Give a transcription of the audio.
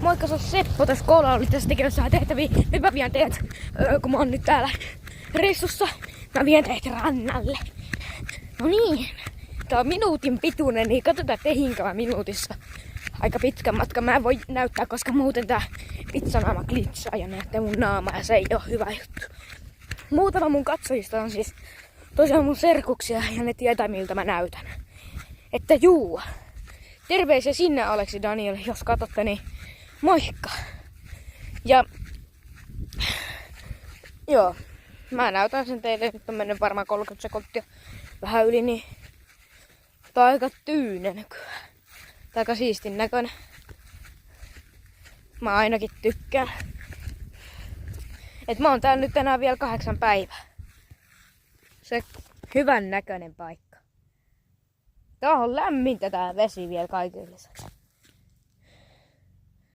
Moikka, se on Seppo tässä koululla oli tässä tekemässä vähän tehtäviä. Nyt mä vien teidät, kun mä oon nyt täällä reissussa, mä vien teidät rannalle. No niin, tää on minuutin pituinen, niin katsotaan tehinkö mä minuutissa. Aika pitkä matka, mä en voi näyttää, koska muuten tää pizzanaama glitsaa ja näyttää mun naama ja se ei oo hyvä juttu. Muutama mun katsojista on siis tosiaan mun serkuksia ja ne tietää miltä mä näytän. Että juu, terveisiä sinne Aleksi Daniel, jos katsotte, niin moikka. Ja joo, mä näytän sen teille, nyt on mennyt varmaan 30 sekuntia vähän yli, niin tää on aika tyynen nykyään. Tää aika siistin näköinen. Mä ainakin tykkään. Et mä oon täällä nyt tänään vielä 8 päivää. Se hyvän näköinen paikka. Tää on lämmintä tää vesi vielä kaiken lisäksi.